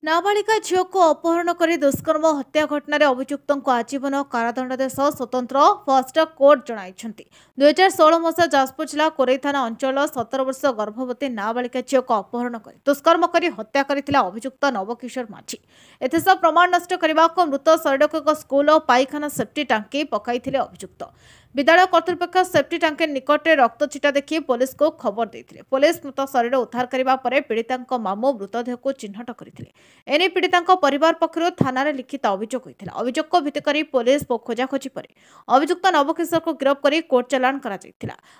नाबालिका झील को अपहरण कर दुष्कर्म हत्या घटन अभियुक्त आजीवन कारादंडादेश स्वतंत्र फास्ट कोर्ट जन 2016 मसीहा जाजपुर जिला कोरै थाना अंचल 17 वर्ष गर्भवती नाबालिका झील को अपहरण कर दुष्कर्म कर हत्या करथिला अभियुक्त नवकिशोर माझी एथेस प्रमाण नष्ट करने को मृत शरीर को एक स्कूल और पाइखाना सेफ्टी टांकी पकाई अभियुक्त विद्यालय कर्तृपक्ष सेफ्टी टांकी निकट में रक्त छिटा देखि पुलिस को खबर देते पुलिस मृत शरीर उद्धार करने पीड़िता मामू मृतदेह को चिन्हट करते एने पीड़िता परिवार पक्षर थाना लिखित अभियोग होता अभियोग को भित्ति कर पुलिस खोजाखोजी पर अभियुक्त नवकिशोर को गिरफ्त कर कोर्ट चालाण कर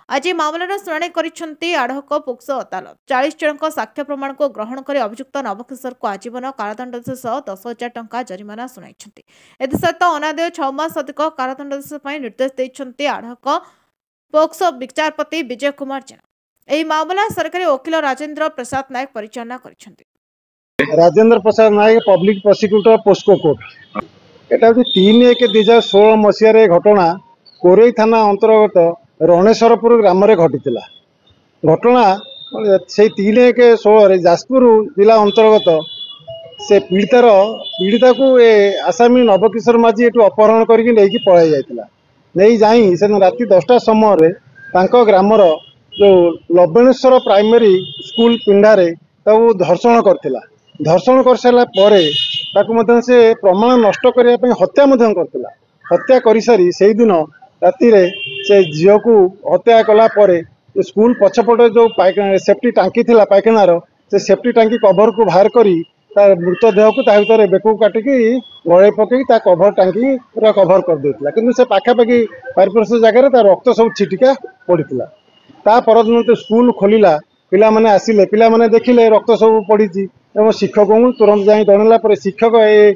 आज मामलार शुणाणी कर आढ़क पोक्सो अदालत 40 जन साक्ष्य प्रमाण को ग्रहण कर अभियुक्त नवकिशोर को आजीवन कारादंडादेश 10,000 टंका जरिमाना शुणाई एसत अनादेय 6 मास अधिक कारादंडादेश निर्देश देते आढ़क पोक्सो विचारपति विजय कुमार जेना यह मामला सरकारी वकिल राजेंद्र प्रसाद नायक परिचालना कर राजेंद्र प्रसाद नायक पब्लिक प्रोसिक्यूटर पोस्को कोर्ट एटा 3/1/2016 मसीह घटना कोरै थाना अंतर्गत रणेश्वरपुर ग्राम में घटी घटना से 3/1/16 जाजपुर जिला अंतर्गत से पीड़िता को आसामी नवकिशोर माझी एटू अपहरण करके लेकिन पलाई जाइतिला नहीं जाई से राति 10टा समय ग्रामर जो लबणेश्वर प्राइमरी स्कूल पिंडारे धर्षण करथिला धर्षण कर सारा पर से प्रमाण नष्ट करने हत्या करथिला हत्या कर सारी से दिन राति से झील को हत्या कला स्कूल पछपटे जो सेफ्टी टांकी थिला पायखानार से सेफ्टी टांकी कभर को बाहर करी मृतदेह को भर बेकू काटिकी गड़े पकई कभर टांकी पूरा कभर कर देता कि से पाखापाखि 5% जगह रक्त सब छिटिका पड़ता ता परदिन तो स्कूल खोलिला पिला माने आसिले पिला माने देखिले रक्त सब पड़ी एवं शिक्षक को तुरंत जाई जनला पर शिक्षक ए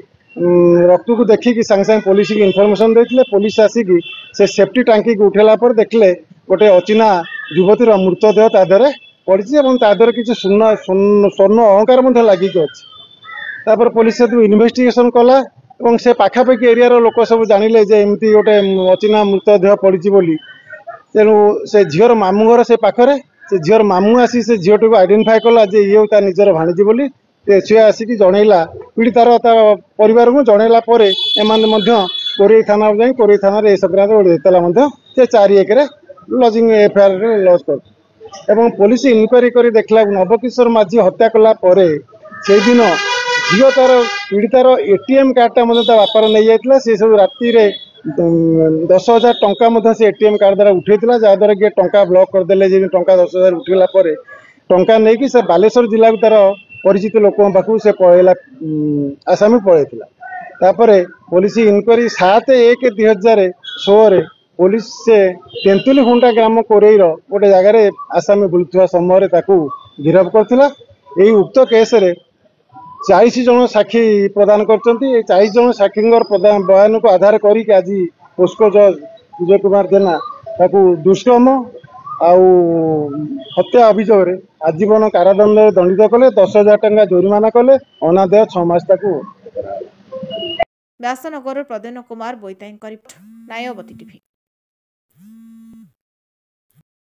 रक्त को देखिकी सांगे सांगे पुलिस की इनफॉरमेशन देते पुलिस आसिकी से सेफ्टी टांकी को उठेला पर देखले गोटे अचिना युवतीर मृतदेह तादरे पड़ी और तादरे किसी स्वर्ण अलंकार लगिक अच्छी तापर पुलिस इन्वेस्टिगेशन कला और से पाखापाखि एरिया लोक सब जानिले जे एमती गोटे अचिना मृतदेह पड़ी बोली तेणु से झीर मामू घर से पाखरे से झीर मामू आसी से झीटी को आइडेंटिफाई कला जे ये ता निजर भाणीजी बोली सी आसिक जनइला पीड़ितार परिवार को जनइला कोरै थाना जाए कोरै थाना ए संक्रांत देता से 4/1 लजिंग एफआईआर लज कर पुलिस इनक्वारी कर देखला नवकिशोर माझी हत्या कला से दिन झील तार पीड़ितार एटीएम कार्डटा बापार नहीं जाता से सब राति 10,000 टंका से एटीएम कार्ड द्वारा उठेला जहाद्वारा कि टंका ब्लॉक करदे टंका 10,000 उठेला टंका नहीं कि से बालेश्वर जिला को तार परिचित लोक पाखु से पलैला आसामी पलैला पुलिस इनक्वारी 7/1/2016 पुलिस से तेंतुली खुंटा ग्राम कोरईर गोटे जगार आसामी बुलुवा समय गिरफ करथिला एही उक्त केस रे 40 जन साक्षी प्रदान कर 40 जन साक्षी बयान को आधार करी आज पोस्को जज विजय कुमार जेना दुष्कर्म आउ हत्या अभियोग आजीवन कारादंड दंडित कले 10,000 टंका जोरिमाना कले अनादेय 6 मास व्यासनगर प्रदेन कुमार बोईताई नायवती टीवी।